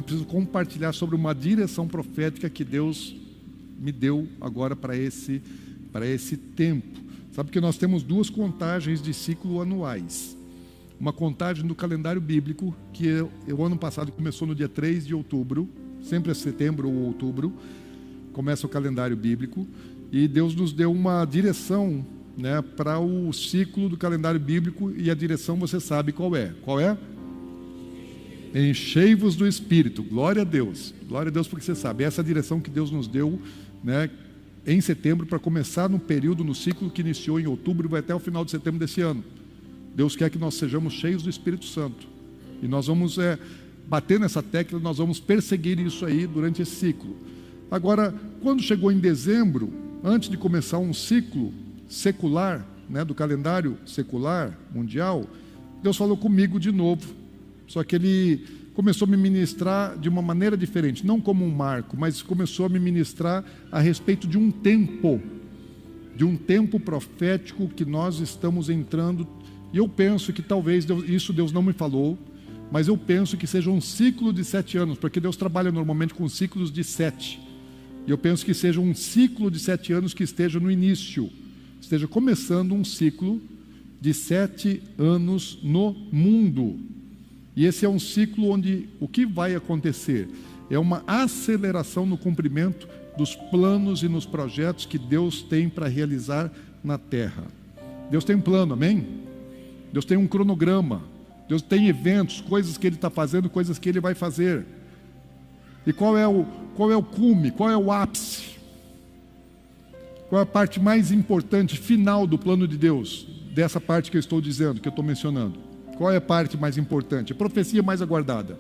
Eu preciso compartilhar sobre uma direção profética que Deus me deu agora para esse tempo. Sabe que nós temos 2 contagens de ciclo anuais. Uma contagem do calendário bíblico, que o ano passado começou no dia 3 de outubro, sempre é setembro ou outubro, começa o calendário bíblico, e Deus nos deu uma direção, né, para o ciclo do calendário bíblico, e a direção você sabe qual é. Qual é? Enchei-vos do Espírito. Glória a Deus porque você sabe. Essa é a direção que Deus nos deu, né, em setembro, para começar no período, no ciclo que iniciou em outubro e vai até o final de setembro desse ano. Deus quer que nós sejamos cheios do Espírito Santo, e nós vamos bater nessa tecla, nós vamos perseguir isso aí durante esse ciclo. Agora, quando chegou em dezembro, antes de começar um ciclo secular, né, do calendário secular mundial, Deus falou comigo de novo, só que Ele começou a me ministrar de uma maneira diferente, não como um marco, mas começou a me ministrar a respeito de um tempo profético que nós estamos entrando. E eu penso que talvez Deus não me falou, mas eu penso que seja um ciclo de 7 anos, porque Deus trabalha normalmente com ciclos de 7. E eu penso que seja um ciclo de 7 anos que esteja no início, esteja começando um ciclo de 7 anos no mundo. E esse é um ciclo onde o que vai acontecer é uma aceleração no cumprimento dos planos e nos projetos que Deus tem para realizar na terra. Deus tem um plano, amém? Deus tem um cronograma, Deus tem eventos, coisas que Ele está fazendo, coisas que Ele vai fazer. E qual é o cume, qual é o ápice? Qual é a parte mais importante, final do plano de Deus? Dessa parte que eu estou dizendo, que eu estou mencionando. Qual é a parte mais importante? A profecia mais aguardada?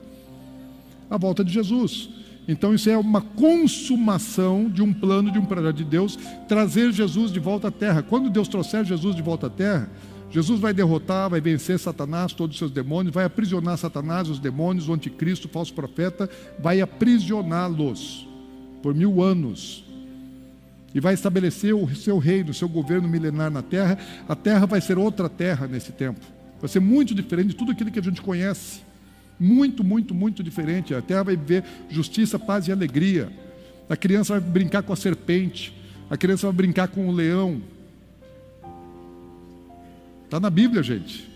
A volta de Jesus. Então isso é uma consumação de um plano, de um projeto de Deus, trazer Jesus de volta à terra. Quando Deus trouxer Jesus de volta à terra, Jesus vai derrotar, vai vencer Satanás, todos os seus demônios, vai aprisionar Satanás, os demônios, o anticristo, o falso profeta, vai aprisioná-los por 1000 anos. E vai estabelecer o seu reino, o seu governo milenar na terra. A terra vai ser outra terra nesse tempo. Vai ser muito diferente de tudo aquilo que a gente conhece. Muito, muito, muito diferente. A terra vai viver justiça, paz e alegria. A criança vai brincar com a serpente. A criança vai brincar com o leão. Está na Bíblia, gente.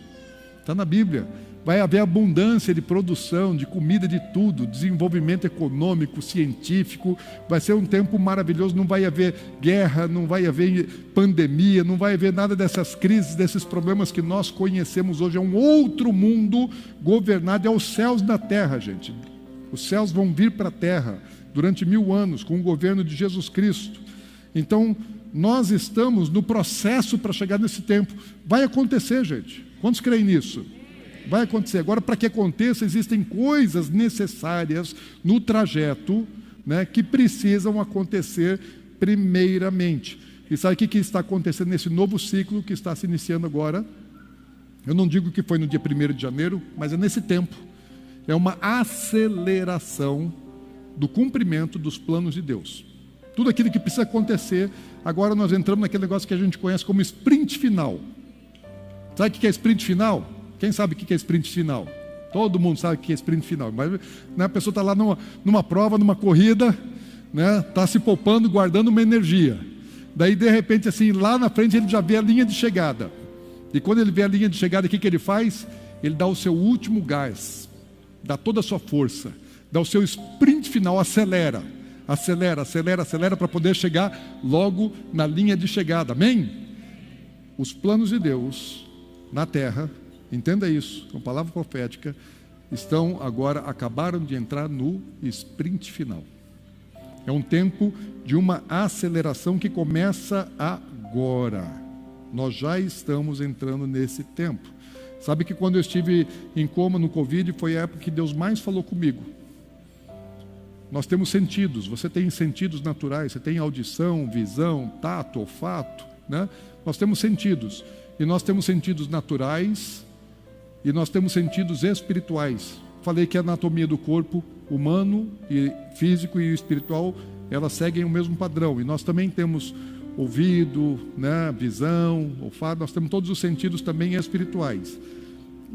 Está na Bíblia. Vai haver abundância de produção, de comida, de tudo, desenvolvimento econômico, científico. Vai ser um tempo maravilhoso. Não vai haver guerra, não vai haver pandemia, não vai haver nada dessas crises, desses problemas que nós conhecemos hoje. É um outro mundo governado, é os céus na terra, gente. Os céus vão vir para a terra durante 1000 anos, com o governo de Jesus Cristo. Então, nós estamos no processo para chegar nesse tempo. Vai acontecer, gente. Quantos creem nisso? Vai acontecer. Agora, para que aconteça, existem coisas necessárias no trajeto, né, que precisam acontecer primeiramente. E sabe o que está acontecendo nesse novo ciclo que está se iniciando agora? Eu não digo que foi no dia 1º de janeiro, mas é nesse tempo. É uma aceleração do cumprimento dos planos de Deus. Tudo aquilo que precisa acontecer. Agora nós entramos naquele negócio que a gente conhece como sprint final. Sabe o que é sprint final? Quem sabe o que é sprint final? Todo mundo sabe o que é sprint final. Mas, né, a pessoa está lá numa prova, numa corrida, né, está se poupando, guardando uma energia. Daí, de repente, assim, lá na frente ele já vê a linha de chegada. E quando ele vê a linha de chegada, o que ele faz? Ele dá o seu último gás, dá toda a sua força, dá o seu sprint final, acelera para poder chegar logo na linha de chegada. Amém? Os planos de Deus na terra, entenda isso, com palavra profética, acabaram de entrar no sprint final. É um tempo de uma aceleração que começa agora. Nós já estamos entrando nesse tempo. Sabe que quando eu estive em coma no Covid, foi a época que Deus mais falou comigo. Nós temos sentidos, você tem sentidos naturais, você tem audição, visão, tato, olfato, né? Nós temos sentidos, e nós temos sentidos naturais, e nós temos sentidos espirituais. Falei que a anatomia do corpo humano, e físico e espiritual, elas seguem o mesmo padrão, e nós também temos ouvido, né, visão, olfato, nós temos todos os sentidos também espirituais.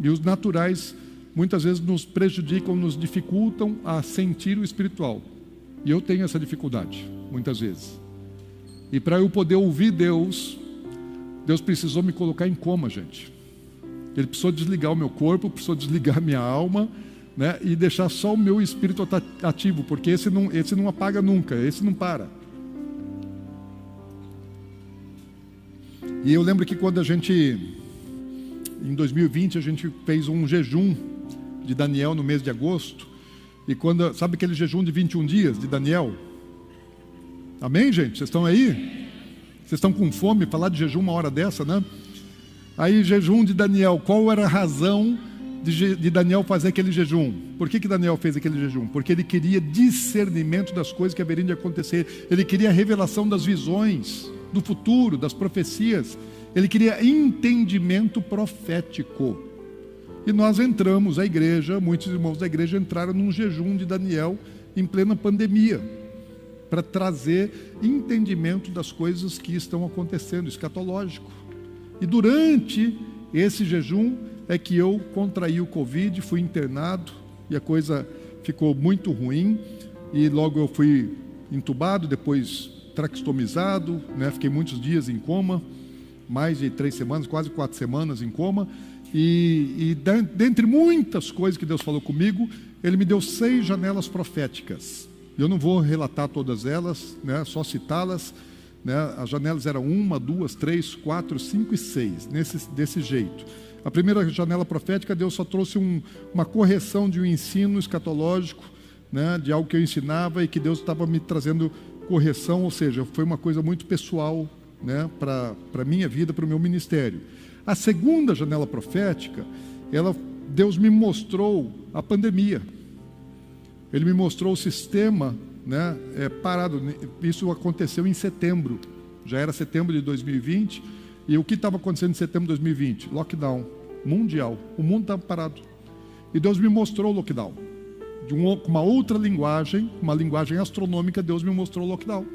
E os naturais, muitas vezes nos prejudicam, nos dificultam a sentir o espiritual. E eu tenho essa dificuldade, muitas vezes. E para eu poder ouvir Deus, Deus precisou me colocar em coma, gente. Ele precisou desligar o meu corpo, precisou desligar a minha alma, né, e deixar só o meu espírito ativo, porque esse não apaga nunca, esse não para. E eu lembro que quando em 2020, a gente fez um jejum de Daniel no mês de agosto, e sabe aquele jejum de 21 dias de Daniel? Amém, gente? Vocês estão aí? Vocês estão com fome? Falar de jejum uma hora dessa, né? Aí, jejum de Daniel, qual era a razão de Daniel fazer aquele jejum? Por que Daniel fez aquele jejum? Porque ele queria discernimento das coisas que haveriam de acontecer. Ele queria a revelação das visões, do futuro, das profecias. Ele queria entendimento profético. E nós entramos, a igreja, muitos irmãos da igreja entraram num jejum de Daniel em plena pandemia, para trazer entendimento das coisas que estão acontecendo, escatológico. E durante esse jejum é que eu contraí o Covid, fui internado e a coisa ficou muito ruim. E logo eu fui entubado, depois traqueostomizado, né? Fiquei muitos dias em coma, mais de 3 semanas, quase 4 semanas em coma. E dentre muitas coisas que Deus falou comigo, Ele me deu 6 janelas proféticas. Eu não vou relatar todas elas, né? Só citá-las. Né? As janelas eram 1, 2, 3, 4, 5 e 6, desse jeito. A primeira janela profética, Deus só trouxe uma correção de um ensino escatológico, né? De algo que eu ensinava e que Deus estava me trazendo correção, ou seja, foi uma coisa muito pessoal, né? Para a minha vida, para o meu ministério. A segunda janela profética, Deus me mostrou a pandemia. Ele me mostrou o sistema, né, parado. Isso aconteceu em setembro, já era setembro de 2020, e o que estava acontecendo em setembro de 2020? Lockdown mundial, o mundo estava parado, e Deus me mostrou o lockdown, com uma outra linguagem, uma linguagem astronômica. Deus me mostrou o lockdown,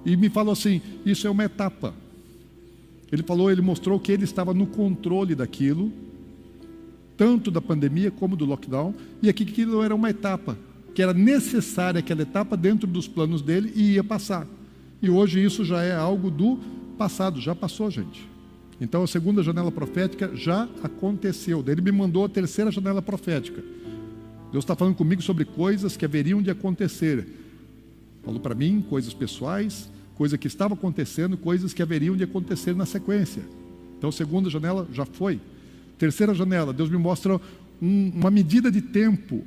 e me falou assim, isso é uma etapa. Ele mostrou que Ele estava no controle daquilo, tanto da pandemia como do lockdown, e aqui que aquilo era uma etapa, que era necessária aquela etapa dentro dos planos dele e ia passar. E hoje isso já é algo do passado, já passou, gente. Então a segunda janela profética já aconteceu. Daí Ele me mandou a terceira janela profética. Deus está falando comigo sobre coisas que haveriam de acontecer. Falou para mim coisas pessoais, coisa que estava acontecendo, coisas que haveriam de acontecer na sequência. Então a segunda janela já foi. Terceira janela, Deus me mostra uma medida de tempo.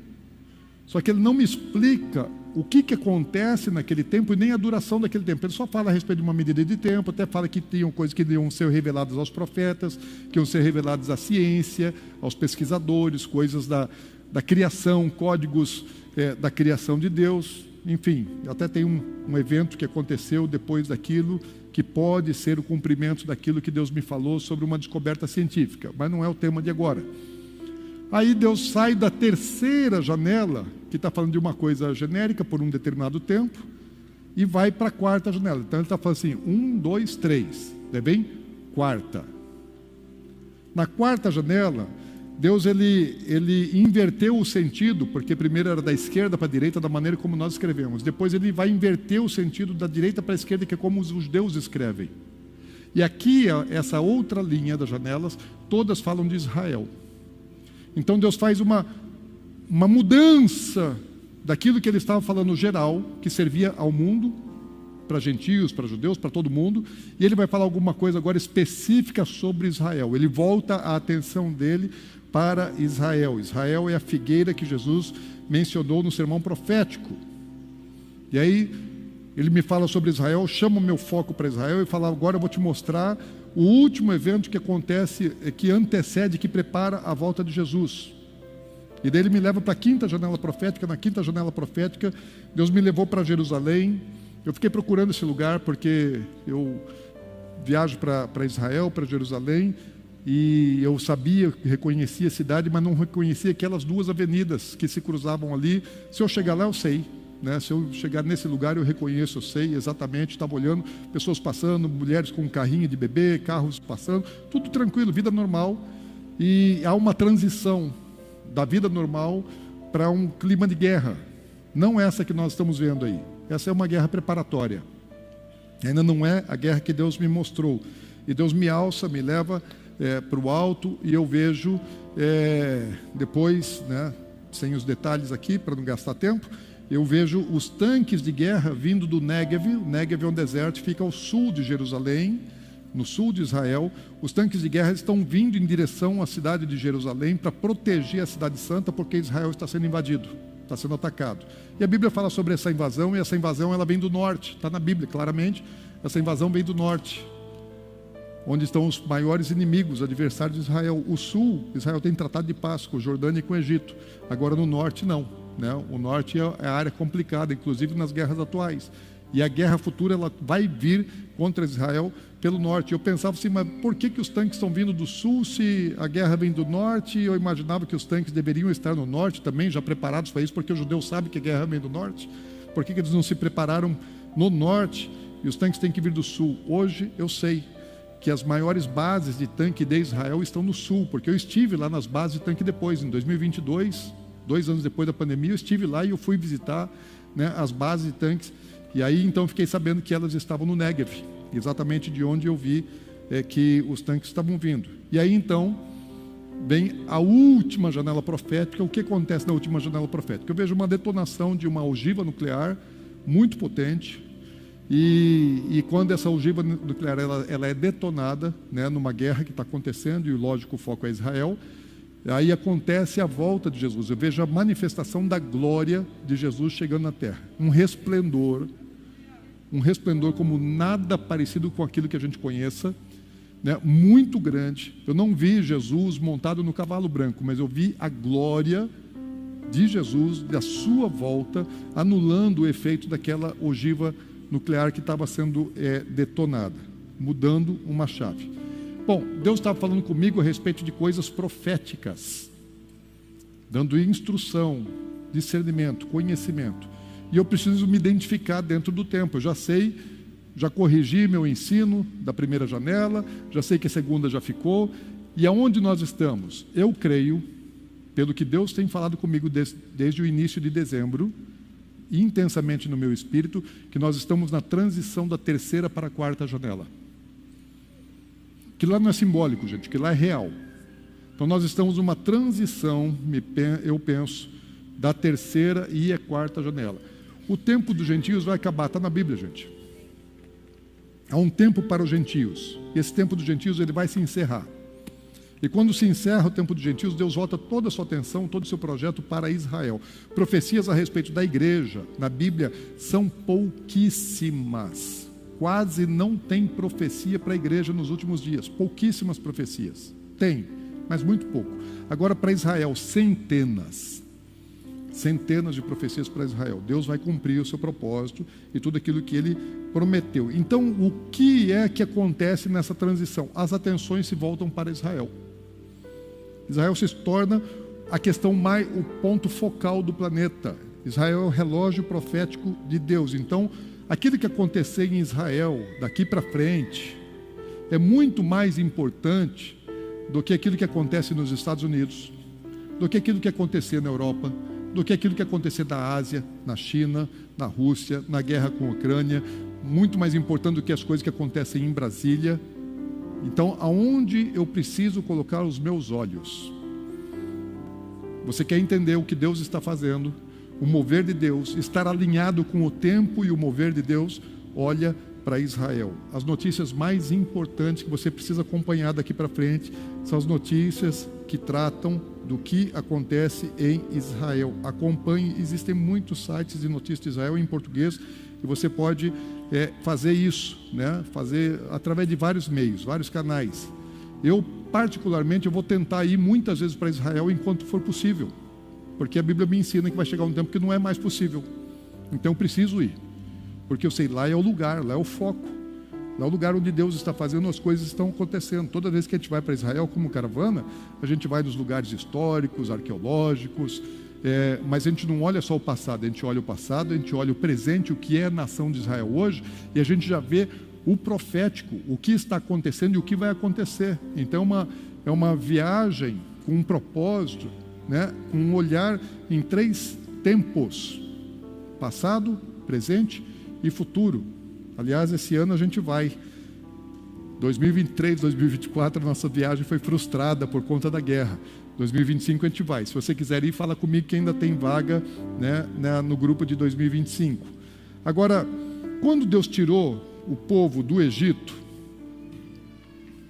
Só que Ele não me explica o que acontece naquele tempo e nem a duração daquele tempo. Ele só fala a respeito de uma medida de tempo, até fala que tinham coisas que iam ser reveladas aos profetas, que iam ser reveladas à ciência, aos pesquisadores, coisas da criação, códigos da criação de Deus. Enfim, até tem um evento que aconteceu depois daquilo, que pode ser o cumprimento daquilo que Deus me falou sobre uma descoberta científica, mas não é o tema de agora. Aí Deus sai da terceira janela, que está falando de uma coisa genérica por um determinado tempo, e vai para a quarta janela. Então Ele está falando assim, 1, 2, 3, é bem? Quarta. Na quarta janela, Deus ele inverteu o sentido, porque primeiro era da esquerda para a direita, da maneira como nós escrevemos. Depois Ele vai inverter o sentido da direita para a esquerda, que é como os judeus escrevem. E aqui, essa outra linha das janelas, todas falam de Israel. Então Deus faz uma mudança daquilo que Ele estava falando geral, que servia ao mundo, para gentios, para judeus, para todo mundo, e Ele vai falar alguma coisa agora específica sobre Israel. Ele volta a atenção dele para Israel. Israel é a figueira que Jesus mencionou no sermão profético. E aí Ele me fala sobre Israel, chama o meu foco para Israel e fala, agora eu vou te mostrar o último evento que acontece, que antecede, que prepara a volta de Jesus. E daí Ele me leva para a quinta janela profética. Na quinta janela profética, Deus me levou para Jerusalém. Eu fiquei procurando esse lugar, porque eu viajo para Israel, para Jerusalém, e eu sabia, reconhecia a cidade, mas não reconhecia aquelas 2 avenidas que se cruzavam ali. Se eu chegar lá, eu sei. Né? Se eu chegar nesse lugar, eu reconheço, eu sei exatamente. Estava olhando, pessoas passando, mulheres com um carrinho de bebê, carros passando, tudo tranquilo, vida normal. E há uma transição da vida normal para um clima de guerra. Não essa que nós estamos vendo aí. Essa é uma guerra preparatória. Ainda não é a guerra que Deus me mostrou. E Deus me alça, me leva para o alto, e eu vejo depois, né, sem os detalhes aqui, para não gastar tempo, eu vejo os tanques de guerra vindo do Negev. O Negev é um deserto, fica ao sul de Jerusalém, no sul de Israel. Os tanques de guerra estão vindo em direção à cidade de Jerusalém para proteger a cidade santa, porque Israel está sendo invadido, está sendo atacado. E a Bíblia fala sobre essa invasão, e essa invasão ela vem do norte. Está na Bíblia, claramente. Essa invasão vem do norte, onde estão os maiores inimigos, adversários de Israel. O sul, Israel tem tratado de paz com Jordânia e com o Egito. Agora no norte não, né? O norte é a área complicada, inclusive nas guerras atuais. E a guerra futura ela vai vir contra Israel pelo norte. Eu pensava assim, mas por que os tanques estão vindo do sul se a guerra vem do norte? Eu imaginava que os tanques deveriam estar no norte também, já preparados para isso, porque os judeus sabem que a guerra vem do norte. Por que eles não se prepararam no norte e os tanques têm que vir do sul? Hoje eu sei que as maiores bases de tanque de Israel estão no sul, porque eu estive lá nas bases de tanque depois, em 2022, 2 anos depois da pandemia, eu estive lá e eu fui visitar, né, as bases de tanques. E aí, então, fiquei sabendo que elas estavam no Negev, exatamente de onde eu vi que os tanques estavam vindo. E aí, então, vem a última janela profética. O que acontece na última janela profética? Eu vejo uma detonação de uma ogiva nuclear muito potente, e quando essa ogiva nuclear ela é detonada, né, numa guerra que está acontecendo, e lógico, o foco é Israel, aí acontece a volta de Jesus. Eu vejo a manifestação da glória de Jesus chegando na terra. Um resplendor como nada parecido com aquilo que a gente conheça, né? Muito grande. Eu não vi Jesus montado no cavalo branco, mas eu vi a glória de Jesus, da sua volta, anulando o efeito daquela ogiva nuclear que estava sendo detonada, mudando uma chave. Bom, Deus estava falando comigo a respeito de coisas proféticas, dando instrução, discernimento, conhecimento. E eu preciso me identificar dentro do tempo. Eu já sei, já corrigi meu ensino da primeira janela, já sei que a segunda já ficou. E aonde nós estamos? Eu creio, pelo que Deus tem falado comigo desde o início de dezembro, intensamente no meu espírito, que nós estamos na transição da terceira para a quarta janela. Que lá não é simbólico, gente, que lá é real. Então nós estamos numa transição, eu penso, da terceira e a quarta janela. O tempo dos gentios vai acabar, está na Bíblia, gente. Há um tempo para os gentios. Esse tempo dos gentios ele vai se encerrar. E quando se encerra o tempo dos gentios, Deus volta toda a sua atenção, todo o seu projeto para Israel. Profecias a respeito da igreja, na Bíblia, são pouquíssimas. Quase não tem profecia para a igreja nos últimos dias. Pouquíssimas profecias. Tem, mas muito pouco. Agora para Israel, centenas de profecias para Israel. Deus vai cumprir o seu propósito e tudo aquilo que Ele prometeu. Então, o que é que acontece nessa transição? As atenções se voltam para Israel. Israel se torna a questão o ponto focal do planeta. Israel é o relógio profético de Deus. Então, aquilo que acontecer em Israel daqui para frente é muito mais importante do que aquilo que acontece nos Estados Unidos, do que aquilo que acontecer na Europa, do que aquilo que acontecer na Ásia, na China, na Rússia, na guerra com a Ucrânia, muito mais importante do que as coisas que acontecem em Brasília. Então, aonde eu preciso colocar os meus olhos? Você quer entender o que Deus está fazendo, o mover de Deus, estar alinhado com o tempo e o mover de Deus, olha para Israel. As notícias mais importantes que você precisa acompanhar daqui para frente são as notícias que tratam do que acontece em Israel. Acompanhe, existem muitos sites de notícias de Israel em português e você pode fazer isso, né? Fazer através de vários meios, vários canais. Eu, particularmente, eu vou tentar ir muitas vezes para Israel enquanto for possível, porque a Bíblia me ensina que vai chegar um tempo que não é mais possível. Então eu preciso ir, porque eu sei, lá é o lugar, lá é o foco. Lá é o lugar onde Deus está fazendo, as coisas estão acontecendo. Toda vez que a gente vai para Israel como caravana, a gente vai nos lugares históricos, arqueológicos, mas a gente não olha só o passado, a gente olha o passado, a gente olha o presente, o que é a nação de Israel hoje, e a gente já vê o profético, o que está acontecendo e o que vai acontecer. Então é uma viagem com um propósito né, com um olhar em 3 tempos: passado, presente e futuro. Aliás, esse ano a gente vai. 2023, 2024, a nossa viagem foi frustrada por conta da guerra. 2025 a gente vai. Se você quiser ir, fala comigo que ainda tem vaga, né, no grupo de 2025. Agora, quando Deus tirou o povo do Egito,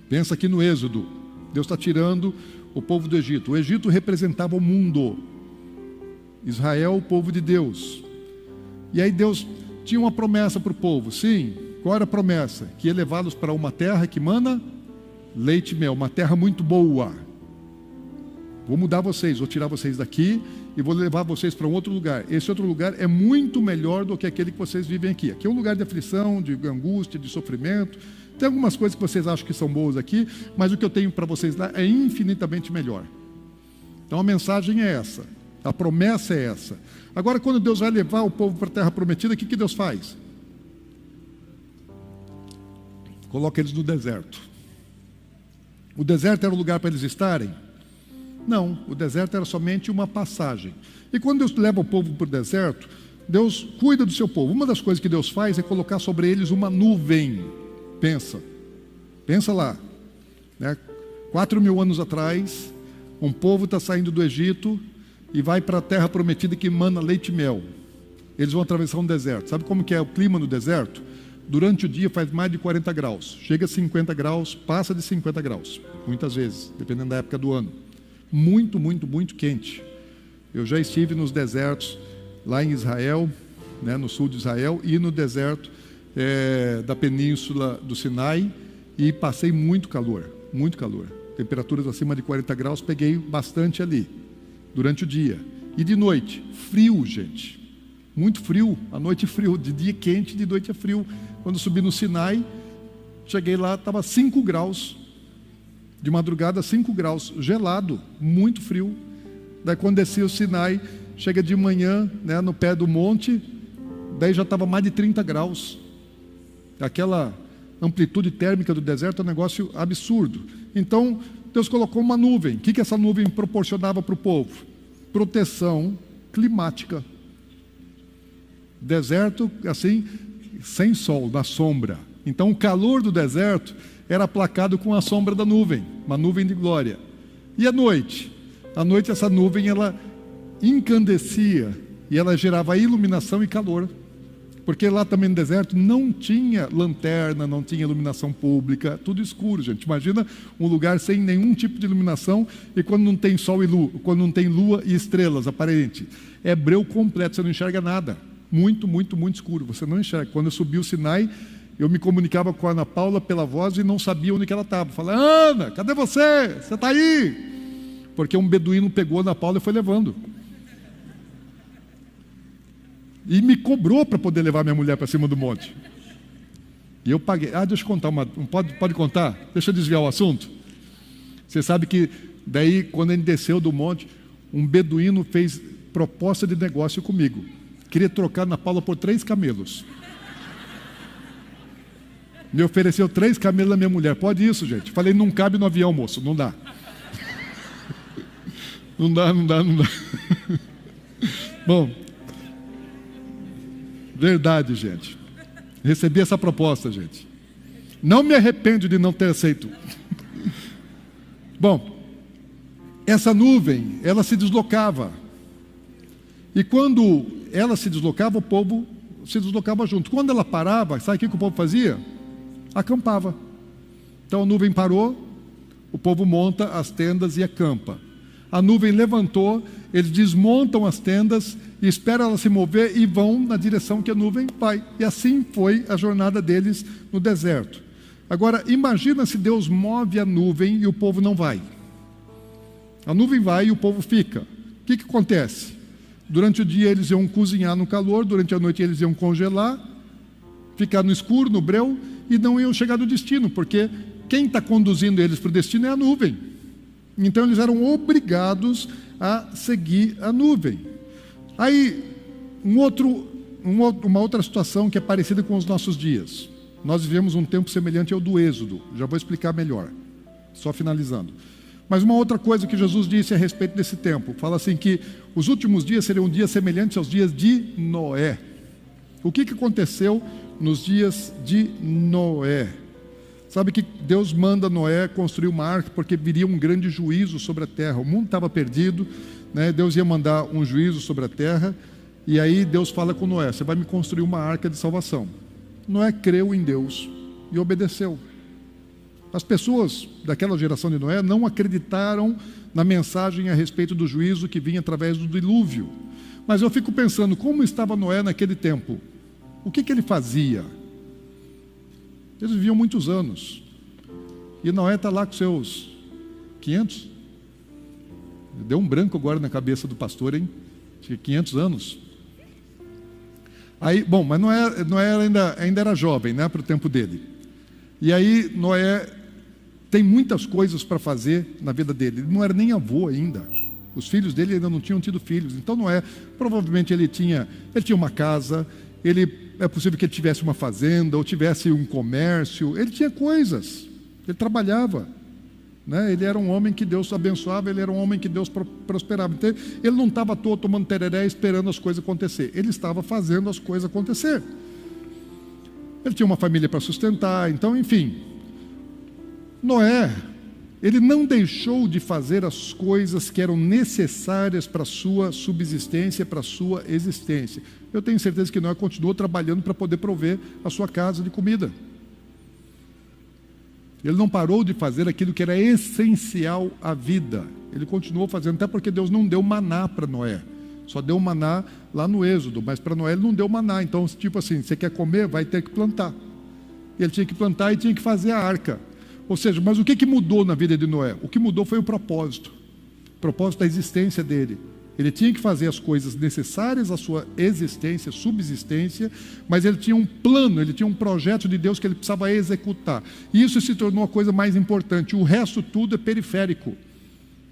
pensa aqui no Êxodo, Deus está tirando o povo do Egito. O Egito representava o mundo, Israel, o povo de Deus. E aí Deus tinha uma promessa para o povo. Sim, qual era a promessa? Que ia levá-los para uma terra que mana leite e mel, uma terra muito boa. Vou mudar vocês, vou tirar vocês daqui e vou levar vocês para um outro lugar. Esse outro lugar é muito melhor do que aquele que vocês vivem aqui. Aqui é um lugar de aflição, de angústia, de sofrimento. Tem algumas coisas que vocês acham que são boas aqui, mas o que eu tenho para vocês lá é infinitamente melhor. Então a mensagem é essa, a promessa é essa. Agora, quando Deus vai levar o povo para a terra prometida, o que Deus faz? Coloca eles no deserto. O deserto era o lugar para eles estarem? Não, o deserto era somente uma passagem. E quando Deus leva o povo para o deserto, Deus cuida do seu povo. Uma das coisas que Deus faz é colocar sobre eles uma nuvem. Pensa lá, né? 4.000 anos atrás, um povo está saindo do Egito e vai para a terra prometida que mana leite e mel. Eles vão atravessar um deserto. Sabe como que é o clima no deserto? Durante o dia faz mais de 40 graus. Chega a 50 graus, passa de 50 graus. Muitas vezes, dependendo da época do ano. Muito, muito, muito quente. Eu já estive nos desertos lá em Israel, né, no sul de Israel, e no deserto da península do Sinai, e passei muito calor, temperaturas acima de 40 graus, peguei bastante ali, durante o dia. E de noite, frio, gente, muito frio, à noite frio, de dia quente, de noite é frio. Quando subi no Sinai, cheguei lá, estava 5 graus, de madrugada 5 graus, gelado, muito frio. Daí quando desci o Sinai, chega de manhã, né, no pé do monte, daí já estava mais de 30 graus. Aquela amplitude térmica do deserto é um negócio absurdo. Então, Deus colocou uma nuvem. O que essa nuvem proporcionava para o povo? Proteção climática. Deserto, assim, sem sol, na sombra. Então, o calor do deserto era aplacado com a sombra da nuvem, uma nuvem de glória. E à noite? À noite, essa nuvem, ela encandecia e ela gerava iluminação e calor. Porque lá também no deserto não tinha lanterna, não tinha iluminação pública, tudo escuro, gente. Imagina um lugar sem nenhum tipo de iluminação e quando não tem sol e lua, quando não tem lua e estrelas aparente. É breu completo, você não enxerga nada. Muito, muito, muito escuro, você não enxerga. Quando eu subi o Sinai, eu me comunicava com a Ana Paula pela voz e não sabia onde que ela estava. Falei: Ana, cadê você? Você está aí? Porque um beduíno pegou a Ana Paula e foi levando. E me cobrou para poder levar minha mulher para cima do monte. E eu paguei. Deixa eu contar pode contar? Deixa eu desviar o assunto. Você sabe que daí, quando ele desceu do monte, um beduíno fez proposta de negócio comigo. Queria trocar Ana Paula por 3 camelos. Me ofereceu 3 camelos da minha mulher. Pode isso, gente? Falei: não cabe no avião, moço. Não dá. Não dá. Bom, verdade, gente. Recebi essa proposta, gente. Não me arrependo de não ter aceito. Bom, essa nuvem, ela se deslocava. E quando ela se deslocava, o povo se deslocava junto. Quando ela parava, sabe o que o povo fazia? Acampava. Então a nuvem parou, o povo monta as tendas e acampa. A nuvem levantou, eles desmontam as tendas, esperam ela se mover e vão na direção que a nuvem vai. E assim foi a jornada deles no deserto. Agora, imagina se Deus move a nuvem e o povo não vai. A nuvem vai e o povo fica. O que acontece? Durante o dia eles iam cozinhar no calor, durante a noite eles iam congelar, ficar no escuro, no breu, e não iam chegar no destino, porque quem está conduzindo eles para o destino é a nuvem. Então eles eram obrigados a seguir a nuvem. Aí, uma outra situação que é parecida com os nossos dias. Nós vivemos um tempo semelhante ao do Êxodo. Já vou explicar melhor, só finalizando. Mas uma outra coisa que Jesus disse a respeito desse tempo, fala assim que os últimos dias seriam dias semelhantes aos dias de Noé. O que aconteceu nos dias de Noé? Sabe que Deus manda Noé construir uma arca porque viria um grande juízo sobre a terra. O mundo estava perdido, né? Deus ia mandar um juízo sobre a terra. E aí Deus fala com Noé: você vai me construir uma arca de salvação. Noé creu em Deus e obedeceu. As pessoas daquela geração de Noé não acreditaram na mensagem a respeito do juízo que vinha através do dilúvio. Mas eu fico pensando, como estava Noé naquele tempo? O que ele fazia? Eles viviam muitos anos. E Noé está lá com seus 500? Deu um branco agora na cabeça do pastor, hein? Tinha 500 anos. Aí, bom, mas Noé ainda era jovem, né, para o tempo dele. E aí Noé tem muitas coisas para fazer na vida dele. Ele não era nem avô ainda. Os filhos dele ainda não tinham tido filhos. Então Noé, provavelmente ele tinha uma casa, é possível que ele tivesse uma fazenda, ou tivesse um comércio. Ele tinha coisas, ele trabalhava, né? Ele era um homem que Deus abençoava, ele era um homem que Deus prosperava. Então ele não estava à toa tomando tereré esperando as coisas acontecer. Ele estava fazendo as coisas acontecer. Ele tinha uma família para sustentar. Então, enfim, Noé, ele não deixou de fazer as coisas que eram necessárias para a sua subsistência, para a sua existência. Eu tenho certeza que Noé continuou trabalhando para poder prover a sua casa de comida. Ele não parou de fazer aquilo que era essencial à vida. Ele continuou fazendo, até porque Deus não deu maná para Noé. Só deu maná lá no Êxodo, mas para Noé ele não deu maná. Então, tipo assim, você quer comer, vai ter que plantar. Ele tinha que plantar e tinha que fazer a arca. Ou seja, mas o que mudou na vida de Noé? O que mudou foi o propósito da existência dele. Ele tinha que fazer as coisas necessárias à sua existência, subsistência, mas ele tinha um plano, ele tinha um projeto de Deus que ele precisava executar. E isso se tornou a coisa mais importante. O resto tudo é periférico.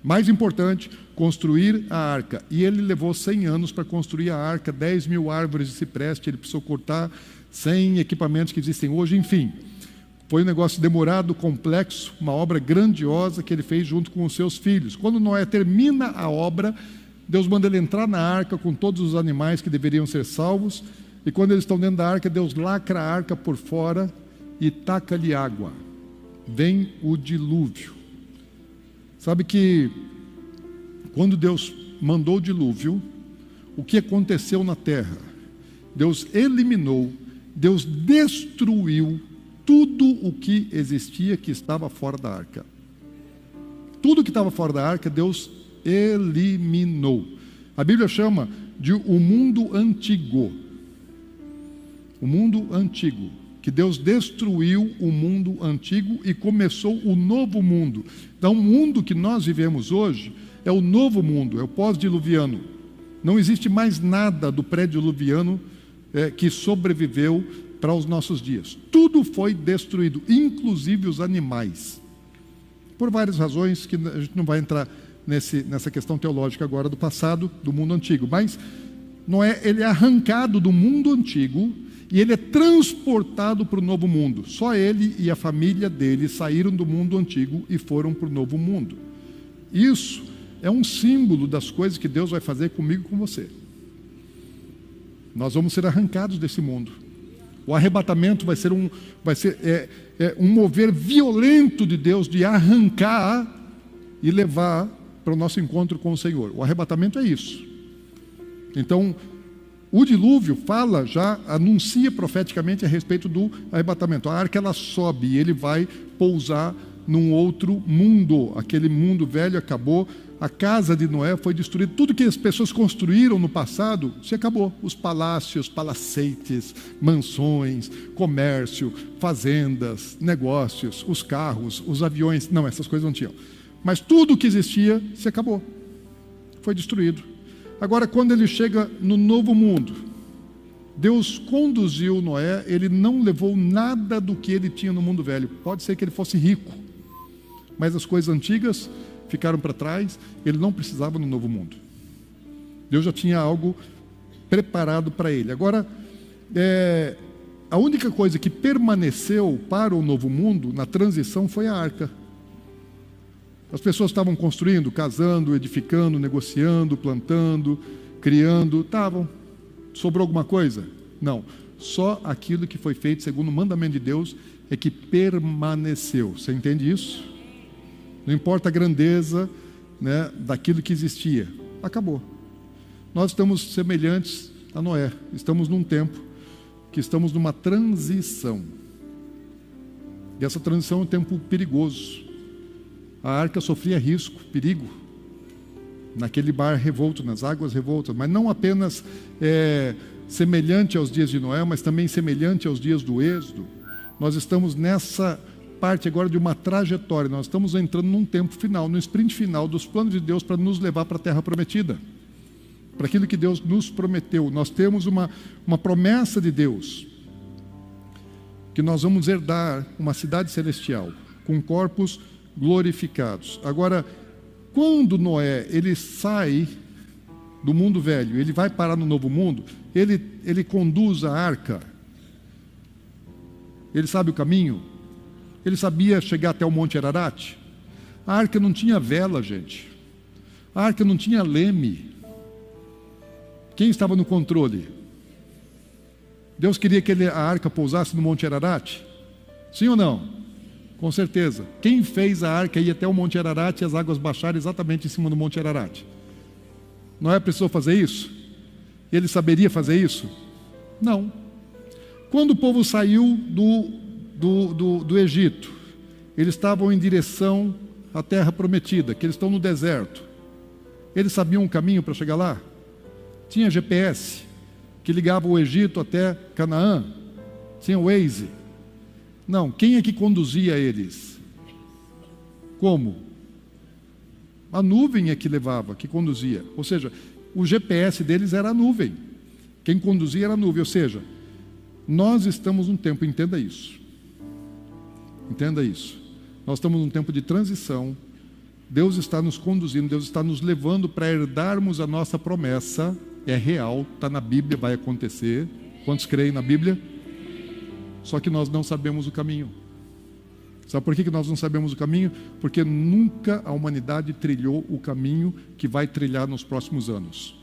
Mais importante, construir a arca. E ele levou 100 anos para construir a arca, 10.000 árvores de cipreste, ele precisou cortar 100 equipamentos que existem hoje, enfim. Foi um negócio demorado, complexo, uma obra grandiosa que ele fez junto com os seus filhos. Quando Noé termina a obra, Deus manda ele entrar na arca com todos os animais que deveriam ser salvos. E quando eles estão dentro da arca, Deus lacra a arca por fora e taca-lhe água. Vem o dilúvio. Sabe que quando Deus mandou o dilúvio, o que aconteceu na terra? Deus eliminou, Deus destruiu tudo o que existia que estava fora da arca. Tudo que estava fora da arca, Deus eliminou. A Bíblia chama de o mundo antigo. O mundo antigo. Que Deus destruiu o mundo antigo e começou o novo mundo. Então, o mundo que nós vivemos hoje é o novo mundo, é o pós-diluviano. Não existe mais nada do pré-diluviano que sobreviveu para os nossos dias. Tudo foi destruído, inclusive os animais. Por várias razões que a gente não vai entrar nessa questão teológica agora do passado, do mundo antigo. Mas Noé, ele é arrancado do mundo antigo e ele é transportado para o novo mundo. Só ele e a família dele saíram do mundo antigo e foram para o novo mundo. Isso é um símbolo das coisas que Deus vai fazer comigo e com você. Nós vamos ser arrancados desse mundo. O arrebatamento vai ser um mover violento de Deus de arrancar e levar para o nosso encontro com o Senhor. O arrebatamento é isso. Então, o dilúvio anuncia profeticamente a respeito do arrebatamento. A arca ela sobe e ele vai pousar num outro mundo. Aquele mundo velho acabou. A casa de Noé foi destruída. Tudo que as pessoas construíram no passado se acabou. Os palácios, palacetes, mansões, comércio, fazendas, negócios, os carros, os aviões. Não, essas coisas não tinham. Mas tudo que existia se acabou. Foi destruído. Agora, quando ele chega no novo mundo, Deus conduziu Noé, ele não levou nada do que ele tinha no mundo velho. Pode ser que ele fosse rico, mas as coisas antigas ficaram para trás, ele não precisava no novo mundo. Deus já tinha algo preparado para ele. Agora, a única coisa que permaneceu para o novo mundo, na transição, foi a arca. As pessoas estavam construindo, casando, edificando, negociando, plantando, criando, estavam. Sobrou alguma coisa? Não. Só aquilo que foi feito segundo o mandamento de Deus é que permaneceu. Você entende isso? Não importa a grandeza, né, daquilo que existia. Acabou. Nós estamos semelhantes a Noé. Estamos num tempo que estamos numa transição. E essa transição é um tempo perigoso. A arca sofria risco, perigo, naquele mar revolto, nas águas revoltas, mas não apenas semelhante aos dias de Noé, mas também semelhante aos dias do Êxodo. Nós estamos nessa parte agora de uma trajetória, nós estamos entrando num tempo final, no sprint final dos planos de Deus para nos levar para a terra prometida, para aquilo que Deus nos prometeu. Nós temos uma promessa de Deus, que nós vamos herdar uma cidade celestial, com corpos glorificados. Agora, quando Noé ele sai do mundo velho, ele vai parar no novo mundo, ele conduz a arca, ele sabe o caminho, ele sabia chegar até o Monte Ararat. A arca não tinha vela, gente, a arca não tinha leme. Quem estava no controle? Deus queria que a arca pousasse no Monte Ararat? Sim ou não? Com certeza. Quem fez a arca ir até o Monte Ararat e as águas baixaram exatamente em cima do Monte Ararat? Noé precisou fazer isso? Ele saberia fazer isso? Não. Quando o povo saiu do Egito, eles estavam em direção à terra prometida, que eles estão no deserto. Eles sabiam um caminho para chegar lá? Tinha GPS, que ligava o Egito até Canaã? Tinha o Waze? Não. Quem é que conduzia eles? Como? A nuvem é que levava, que conduzia. Ou seja, o GPS deles era a nuvem. Quem conduzia era a nuvem. Ou seja, nós estamos num tempo, entenda isso. Entenda isso. Nós estamos num tempo de transição. Deus está nos conduzindo, Deus está nos levando para herdarmos a nossa promessa. É real, está na Bíblia, vai acontecer. Quantos creem na Bíblia? Só que nós não sabemos o caminho. Sabe por que nós não sabemos o caminho? Porque nunca a humanidade trilhou o caminho que vai trilhar nos próximos anos.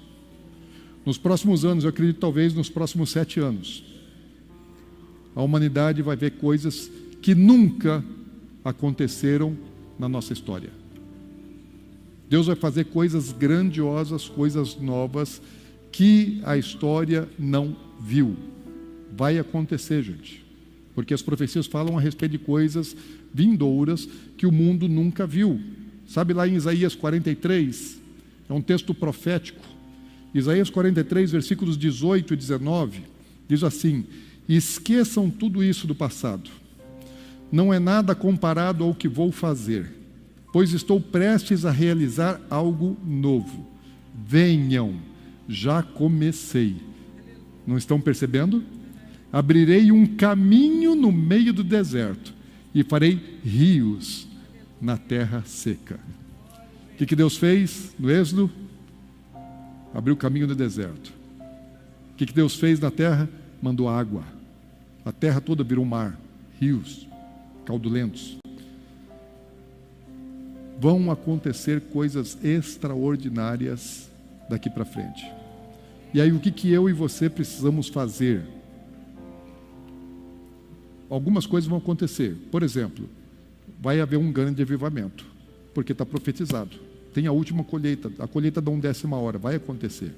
Nos próximos anos, eu acredito talvez nos próximos 7 anos, a humanidade vai ver coisas que nunca aconteceram na nossa história. Deus vai fazer coisas grandiosas, coisas novas, que a história não viu. Vai acontecer, gente. Porque as profecias falam a respeito de coisas vindouras que o mundo nunca viu. Sabe lá em Isaías 43? É um texto profético. Isaías 43, versículos 18 e 19, diz assim: esqueçam tudo isso do passado. Não é nada comparado ao que vou fazer, pois estou prestes a realizar algo novo. Venham, já comecei. Não estão percebendo? Abrirei um caminho no meio do deserto e farei rios na terra seca. O que Deus fez no Êxodo? Abriu o caminho no deserto. O que Deus fez na terra? Mandou água. A terra toda virou mar, rios caudulentos. Vão acontecer coisas extraordinárias daqui para frente. E aí o que eu e você precisamos fazer? Algumas coisas vão acontecer. Por exemplo, vai haver um grande avivamento, porque está profetizado. Tem a última colheita, a colheita da 1/10 hora, vai acontecer.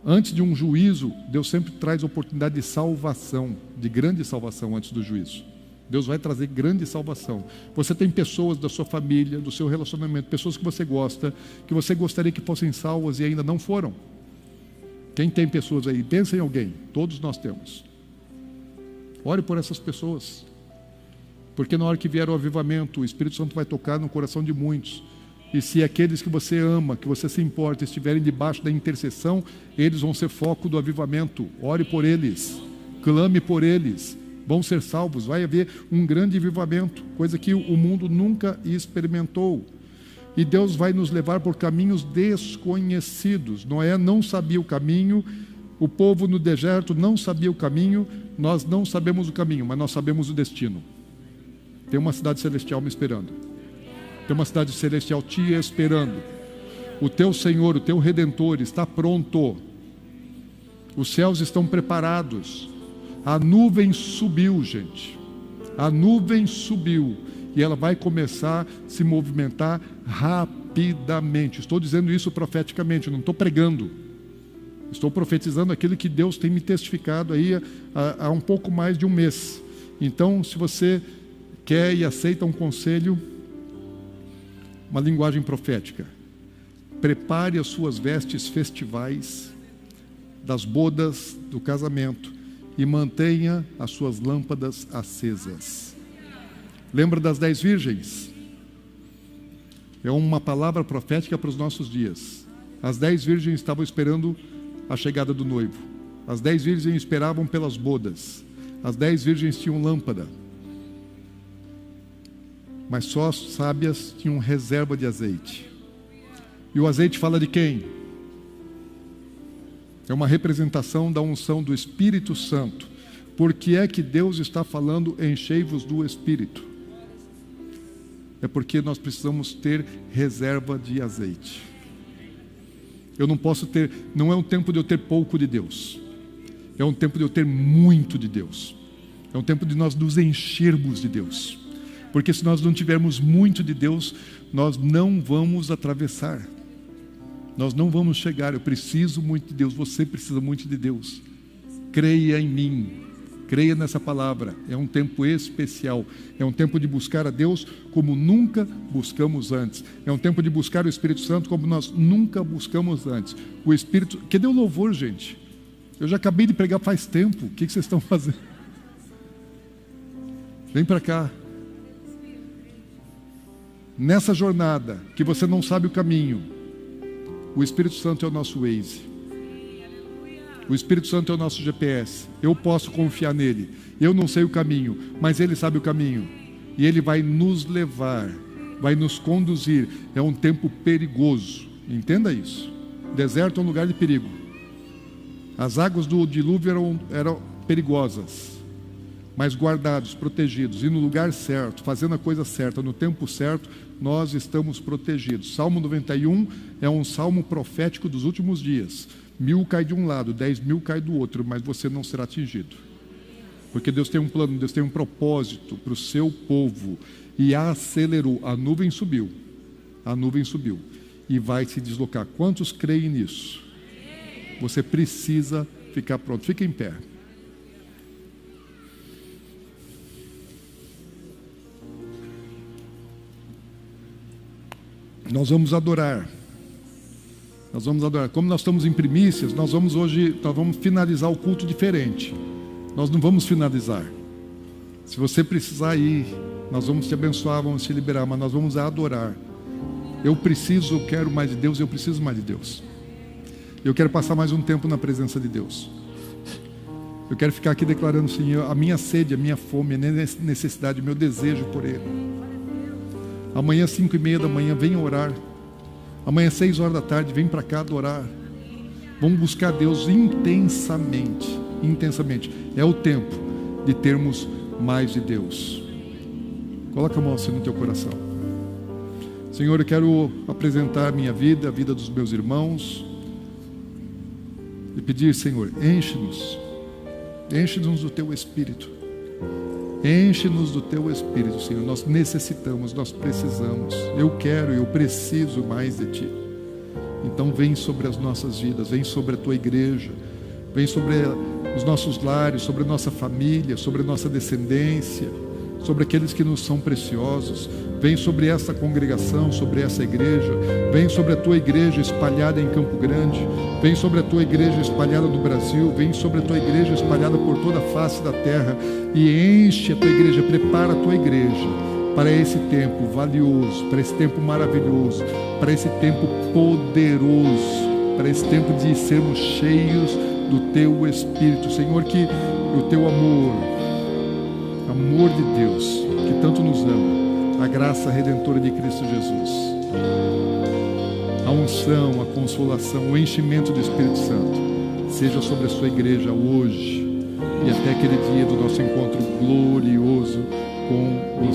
Antes de um juízo, Deus sempre traz oportunidade de salvação, de grande salvação antes do juízo. Deus vai trazer grande salvação. Você tem pessoas da sua família, do seu relacionamento, pessoas que você gosta, que você gostaria que fossem salvas e ainda não foram. Quem tem pessoas aí? Pensa em alguém. Todos nós temos. Ore por essas pessoas, porque na hora que vier o avivamento, o Espírito Santo vai tocar no coração de muitos. E se aqueles que você ama, que você se importa, estiverem debaixo da intercessão, eles vão ser foco do avivamento. Ore por eles, clame por eles, vão ser salvos. Vai haver um grande avivamento, coisa que o mundo nunca experimentou. E Deus vai nos levar por caminhos desconhecidos. Noé não sabia o caminho, o povo no deserto não sabia o caminho. Nós não sabemos o caminho, mas nós sabemos o destino. Tem uma cidade celestial me esperando. Tem uma cidade celestial te esperando. O teu Senhor, o teu Redentor está pronto. Os céus estão preparados. A nuvem subiu, gente. A nuvem subiu. E ela vai começar a se movimentar rapidamente. Estou dizendo isso profeticamente, não estou pregando. Estou profetizando aquilo que Deus tem me testificado aí há um pouco mais de um mês. Então, se você quer e aceita um conselho, uma linguagem profética, prepare as suas vestes festivais das bodas do casamento e mantenha as suas lâmpadas acesas. Lembra das 10 virgens? É uma palavra profética para os nossos dias. As 10 virgens estavam esperando a chegada do noivo. As 10 virgens esperavam pelas bodas. As 10 virgens tinham lâmpada. Mas só as sábias tinham reserva de azeite. E o azeite fala de quem? É uma representação da unção do Espírito Santo. Por que é que Deus está falando enchei-vos do Espírito? É porque nós precisamos ter reserva de azeite. Eu não posso ter, não é um tempo de eu ter pouco de Deus. É um tempo de eu ter muito de Deus. É um tempo de nós nos enchermos de Deus. Porque se nós não tivermos muito de Deus, nós não vamos atravessar. Nós não vamos chegar. Eu preciso muito de Deus, você precisa muito de Deus. Creia em mim, creia nessa palavra. É um tempo especial. É um tempo de buscar a Deus como nunca buscamos antes. É um tempo de buscar o Espírito Santo como nós nunca buscamos antes. O Espírito... Cadê o louvor, gente? Eu já acabei de pregar faz tempo. O que vocês estão fazendo? Vem para cá. Nessa jornada que você não sabe o caminho, o Espírito Santo é o nosso Waze. O Espírito Santo é o nosso GPS. Eu posso confiar nele. Eu não sei o caminho, mas ele sabe o caminho. E ele vai nos levar, vai nos conduzir. É um tempo perigoso. Entenda isso. O deserto é um lugar de perigo. As águas do dilúvio eram perigosas, mas guardados, protegidos, e no lugar certo, fazendo a coisa certa, no tempo certo, nós estamos protegidos. Salmo 91 é um salmo profético dos últimos dias. 1000 cai de um lado, 10.000 cai do outro, mas você não será atingido. Porque Deus tem um plano, Deus tem um propósito para o seu povo. E acelerou, a nuvem subiu, e vai se deslocar. Quantos creem nisso? Você precisa ficar pronto. Fica em pé. Nós vamos adorar. Como nós estamos em primícias, nós vamos finalizar o culto diferente. Nós não vamos finalizar. Se você precisar ir, nós vamos te abençoar, vamos te liberar, mas nós vamos adorar. Eu quero mais de Deus, eu preciso mais de Deus. Eu quero passar mais um tempo na presença de Deus. Eu quero ficar aqui declarando, Senhor, a minha sede, a minha fome, a minha necessidade, o meu desejo por Ele. Amanhã, 5:30 da manhã, venha orar. Amanhã, 6 horas da tarde, vem para cá adorar. Vamos buscar Deus intensamente. É o tempo de termos mais de Deus. Coloca a mão assim no teu coração. Senhor, eu quero apresentar a minha vida, a vida dos meus irmãos. E pedir, Senhor, enche-nos do Teu Espírito. Enche-nos do Teu Espírito, Senhor. Nós necessitamos, nós precisamos. Eu preciso mais de Ti. Então vem sobre as nossas vidas, vem sobre a Tua igreja, vem sobre os nossos lares, sobre a nossa família, sobre a nossa descendência, sobre aqueles que nos são preciosos. Vem sobre essa congregação, sobre essa igreja. Vem sobre a Tua igreja espalhada em Campo Grande. Vem sobre a Tua igreja espalhada no Brasil. Vem sobre a Tua igreja espalhada por toda a face da terra. E enche a Tua igreja, prepara a Tua igreja para esse tempo valioso, para esse tempo maravilhoso, para esse tempo poderoso, para esse tempo de sermos cheios do Teu Espírito. Senhor, que o Teu amor de Deus, que tanto nos ama, a graça redentora de Cristo Jesus, a unção, a consolação, o enchimento do Espírito Santo seja sobre a sua igreja hoje e até aquele dia do nosso encontro glorioso com o